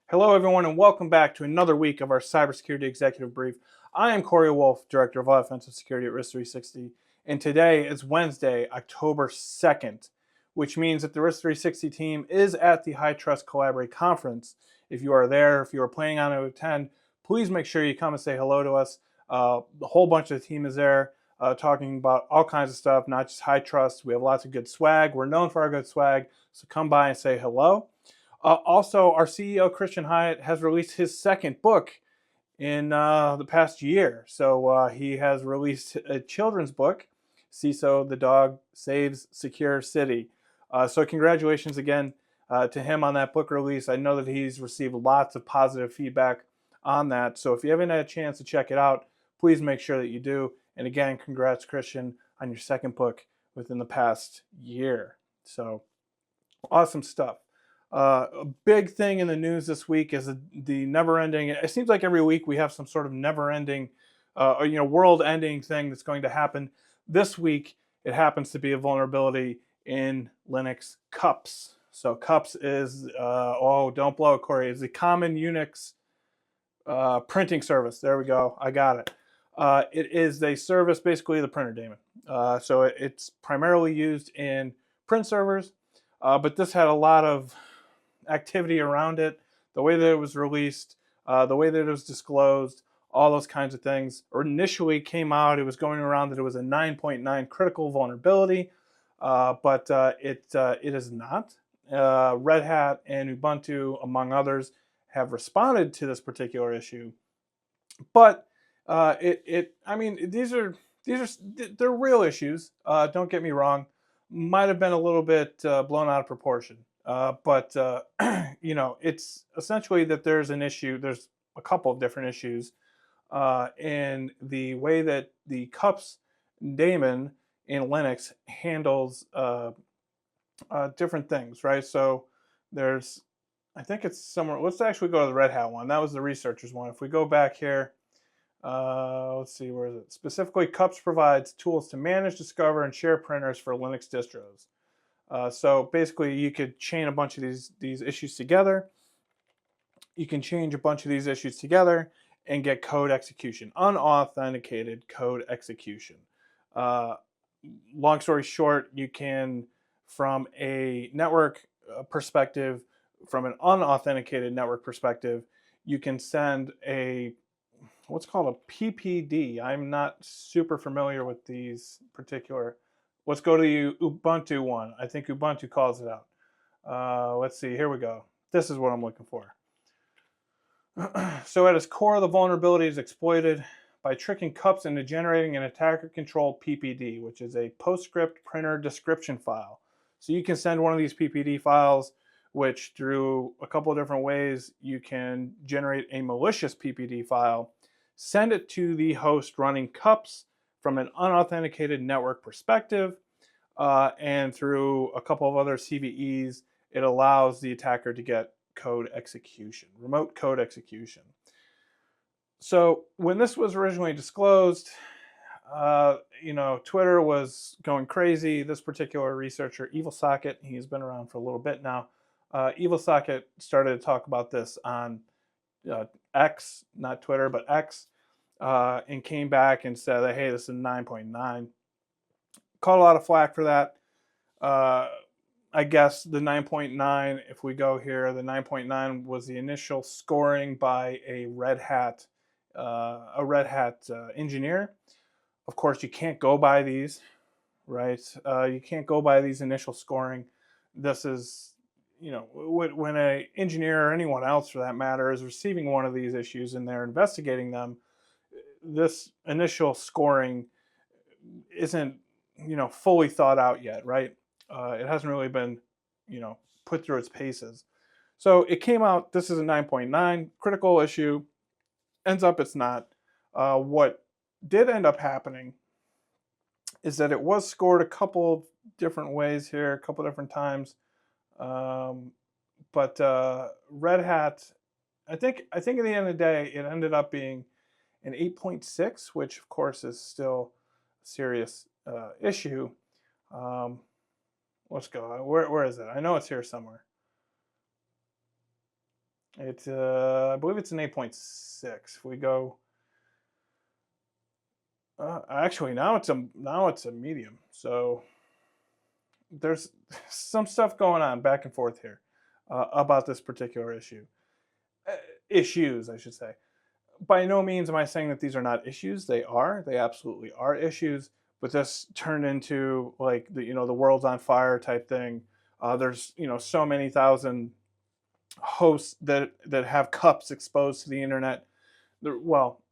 Hello, everyone, and welcome back to another week of our Cybersecurity Executive Brief. I am Corey Wolf, Director of Offensive Security at Risk 360, and today is Wednesday, October 2nd, which means that the Risk 360 team is at the High Trust Collaborate Conference. If you are there, if you are planning on to attend, please make sure you come and say hello to us. The whole bunch of the team is there talking about all kinds of stuff, not just High Trust. We have lots of good swag. We're known for our good swag, so come by and say hello. Also, our CEO, Christian Hyatt, has released his second book in the past year. So he has released a children's book, CISO, the Dog Saves Secure City. So congratulations again to him on that book release. I know that he's received lots of positive feedback on that. So if you haven't had a chance to check it out, please make sure that you do. And again, congrats, Christian, on your second book within the past year. So awesome stuff. A big thing in the news this week is the never-ending. It seems like every week we have some sort of never-ending, world-ending thing that's going to happen. This week, it happens to be a vulnerability in Linux cups. So cups is don't blow it, Corey. Is the common Unix printing service. There we go. I got it. It is a service, basically the printer daemon. So it's primarily used in print servers, but this had a lot of activity around it, the way that it was released, the way that it was disclosed, all those kinds of things. Or initially came out, it was going around that it was a 9.9 critical vulnerability, but it is not. Red Hat and Ubuntu, among others, have responded to this particular issue, but they're real issues. Don't get me wrong. Might have been a little bit blown out of proportion. But it's essentially that there's an issue. There's a couple of different issues in the way that the cups daemon in Linux handles different things, right? So there's, I think it's somewhere. Let's actually go to the Red Hat one. That was the researchers one. If we go back here, let's see, where is it? Specifically, cups provides tools to manage, discover, and share printers for Linux distros. So basically, you could chain a bunch of these issues together. You can change a bunch of these issues together and get code execution, unauthenticated code execution. Long story short, you can, from a network perspective, from an unauthenticated network perspective, you can send what's called a PPD. I'm not super familiar with these particular. Let's go to the Ubuntu one. I think Ubuntu calls it out. Let's see, here we go. This is what I'm looking for. So at its core, the vulnerability is exploited by tricking cups into generating an attacker-controlled PPD, which is a PostScript printer description file. So you can send one of these PPD files, which through a couple of different ways, you can generate a malicious PPD file, send it to the host running cups from an unauthenticated network perspective, and through a couple of other CVEs, it allows the attacker to get code execution, remote code execution. So when this was originally disclosed, Twitter was going crazy. This particular researcher, EvilSocket, he's been around for a little bit now. EvilSocket started to talk about this on X, not Twitter, but X, and came back and said that, hey, this is 9.9. Caught a lot of flack for that. I guess the 9.9, if we go here, the 9.9 was the initial scoring by a Red Hat engineer. Of course, you can't go by these, right? You can't go by these initial scoring. This is, when an engineer or anyone else for that matter is receiving one of these issues and they're investigating them, this initial scoring isn't, fully thought out yet, right? It hasn't really been, put through its paces. So it came out, this is a 9.9 critical issue. Ends up it's not. What did end up happening is that it was scored a couple of different ways here, a couple different times. But Red Hat, I think at the end of the day, it ended up being an 8.6, which of course is still a serious issue. Let's go. Where is it? I know it's here somewhere. It's I believe it's an 8.6. If we go, actually now it's a medium. So there's some stuff going on back and forth here about this particular uh, issues, I should say. By no means am I saying that these are not issues. They are. They absolutely are issues. But this turned into like the world's on fire type thing. There's so many thousand hosts that have cups exposed to the internet. Well,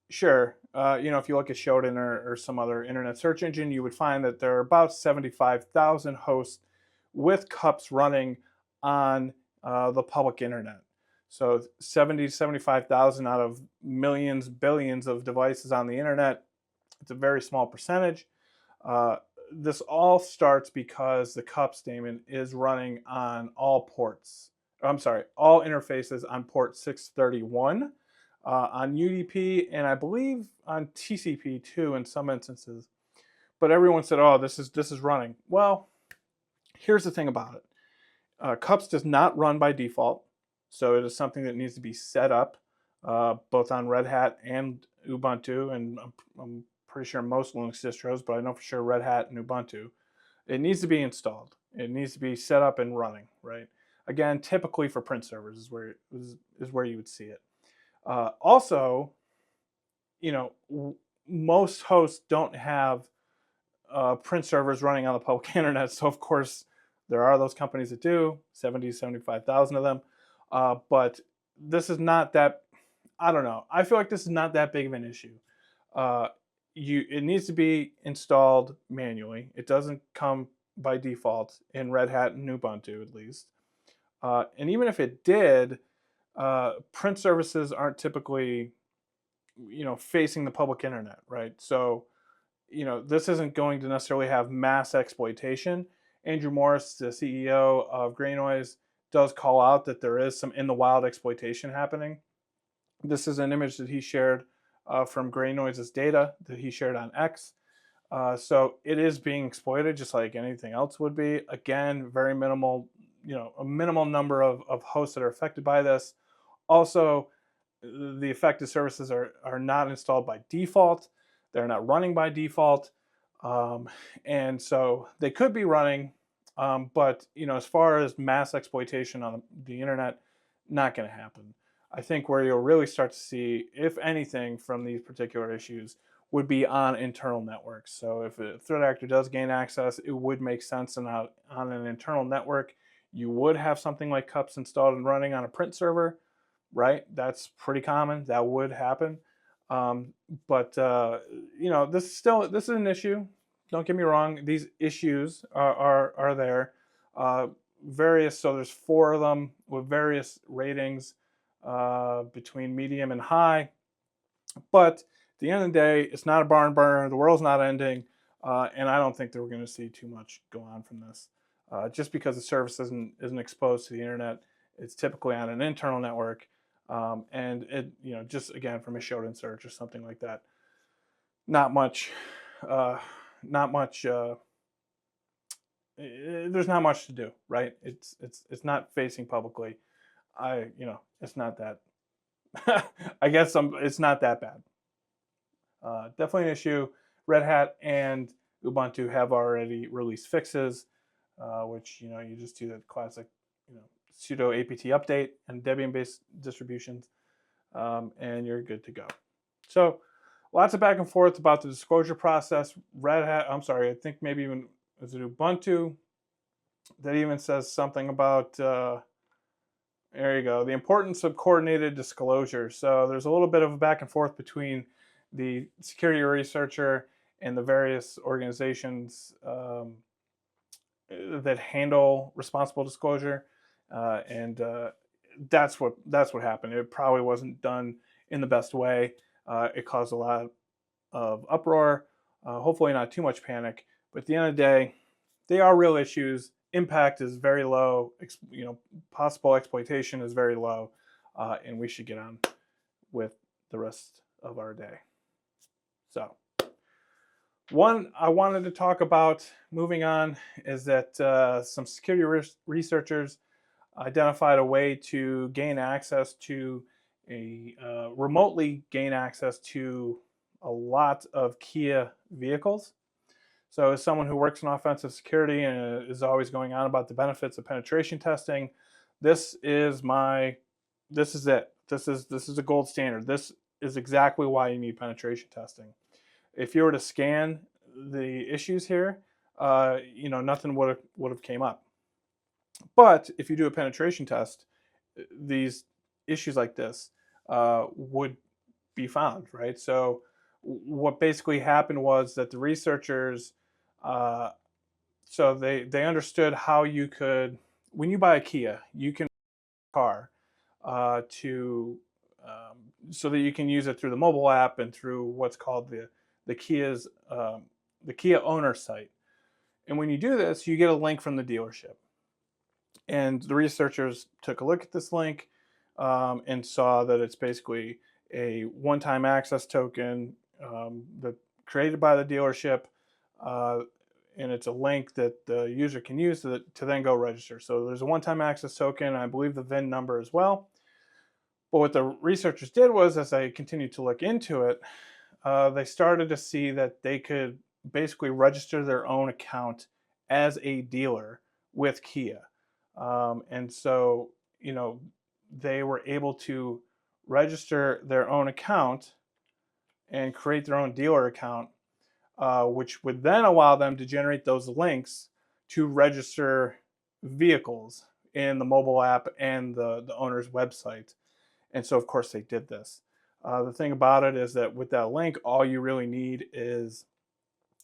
sure. If you look at Shodan or some other internet search engine, you would find that there are about 75,000 hosts with cups running on the public internet. So 70 to 75,000 out of millions, billions of devices on the internet. It's a very small percentage. Uh, this all starts because the cups daemon is running on all ports. I'm sorry, all interfaces on port 631 on UDP, and I believe on TCP too in some instances. But everyone said, "Oh, this is running." Well, here's the thing about it: cups does not run by default, so it is something that needs to be set up both on Red Hat and Ubuntu, and I'm pretty sure most Linux distros, but I know for sure Red Hat and Ubuntu. It needs to be installed. It needs to be set up and running, right? Again, typically for print servers is where you would see it. Also, most hosts don't have print servers running on the public internet. So, of course, there are those companies that do, 70, 75,000 of them. But this is not that, I don't know. I feel like this is not that big of an issue. Uh, it needs to be installed manually. It doesn't come by default in Red Hat and Ubuntu, at least. And even if it did, print services aren't typically facing the public internet, right? So this isn't going to necessarily have mass exploitation. Andrew Morris, the CEO of Greynoise, does call out that there is some in the wild exploitation happening. This is an image that he shared from Greynoise's data that he shared on X. So it is being exploited just like anything else would be. Again, very minimal, a minimal number of hosts that are affected by this. Also, the affected services are not installed by default. They're not running by default. And so they could be running, but as far as mass exploitation on the internet, not going to happen. I think where you'll really start to see, if anything, from these particular issues would be on internal networks. So if a threat actor does gain access, it would make sense on an internal network. You would have something like cups installed and running on a print server, right? That's pretty common. That would happen. But this is an issue. Don't get me wrong. These issues are there. So there's 4 of them with various ratings between medium and high. But at the end of the day, it's not a barn burner. The world's not ending, and I don't think that we're going to see too much go on from this. Just because the service isn't exposed to the internet, it's typically on an internal network, and it just again from a Shodan search or something like that. Not much. Not much. There's not much to do, right? It's not facing publicly. It's not that. I guess it's not that bad. Definitely an issue. Red Hat and Ubuntu have already released fixes, which you just do the classic, sudo apt update and Debian-based distributions, and you're good to go. So, lots of back and forth about the disclosure process. Red Hat, I'm sorry, I think maybe even is it Ubuntu that even says something about. There you go. The importance of coordinated disclosure. So there's a little bit of a back and forth between the security researcher and the various organizations that handle responsible disclosure, and that's what happened. It probably wasn't done in the best way. It caused a lot of uproar. Hopefully, not too much panic. But at the end of the day, they are real issues. Impact is very low. Possible exploitation is very low, and we should get on with the rest of our day. So, one I wanted to talk about moving on is that some security researchers identified a way to gain access to remotely gain access to a lot of Kia vehicles. So as someone who works in offensive security and is always going on about the benefits of penetration testing, this is it. This is a gold standard. This is exactly why you need penetration testing. If you were to scan the issues here, nothing would have came up. But if you do a penetration test, these issues like this would be found, right? So what basically happened was that the researchers, so they understood how you could, when you buy a Kia, you can buy a car so that you can use it through the mobile app and through what's called the Kia's the Kia owner site. And when you do this, you get a link from the dealership. And the researchers took a look at this link and saw that it's basically a one-time access token that created by the dealership, and it's a link that the user can use to then go register. So there's a one-time access token, I believe the VIN number as well. But what the researchers did was, as they continued to look into it, they started to see that they could basically register their own account as a dealer with Kia. And so, they were able to register their own account and create their own dealer account, which would then allow them to generate those links to register vehicles in the mobile app and the owner's website. And so, of course, they did this. The thing about it is that with that link, all you really need is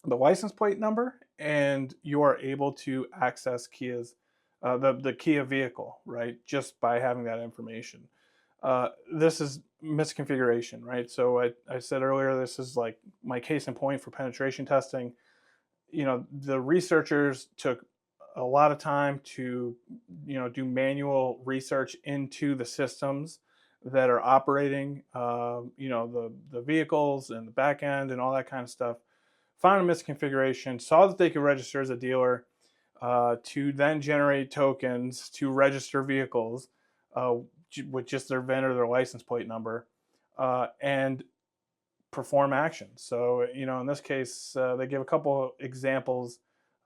the license plate number, and you are able to access Kia's the Kia vehicle, right? Just by having that information. This is misconfiguration, right? So I said earlier, this is like my case in point for penetration testing. The researchers took a lot of time to, do manual research into the systems that are operating, the vehicles and the back end and all that kind of stuff. Found a misconfiguration, saw that they could register as a dealer, to then generate tokens to register vehicles with just their VIN or their license plate number, and perform actions. So, in this case, they give a couple examples.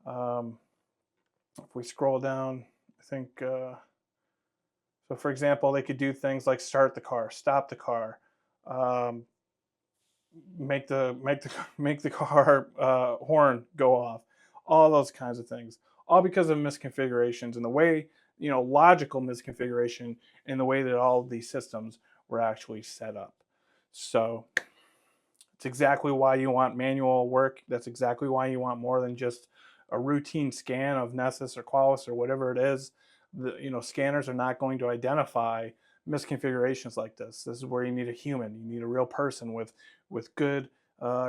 If we scroll down, I think, so for example, they could do things like start the car, stop the car, make the car horn go off, all those kinds of things, all because of misconfigurations and the way, logical misconfiguration in the way that all of these systems were actually set up. So it's exactly why you want manual work. That's exactly why you want more than just a routine scan of Nessus or Qualys or whatever it is. Scanners are not going to identify misconfigurations like this. This is where you need a human. You need a real person with good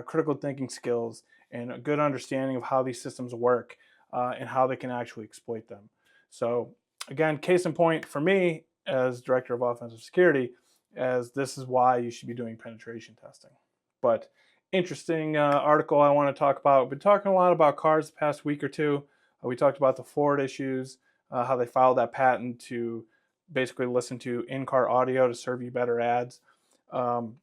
critical thinking skills and a good understanding of how these systems work and how they can actually exploit them. So again, case in point for me as Director of Offensive Security, as this is why you should be doing penetration testing. But interesting article I want to talk about. We've been talking a lot about cars the past week or two. We talked about the Ford issues, how they filed that patent to basically listen to in-car audio to serve you better ads. Been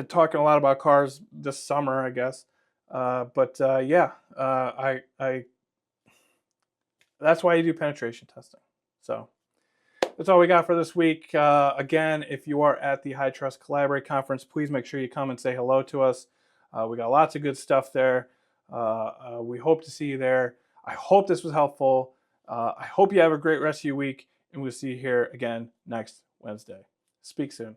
talking a lot about cars this summer, I guess. That's why you do penetration testing. So that's all we got for this week. Again, if you are at the High Trust Collaborate Conference, please make sure you come and say hello to us. We got lots of good stuff there. We hope to see you there. I hope this was helpful. I hope you have a great rest of your week, and we'll see you here again next Wednesday. Speak soon.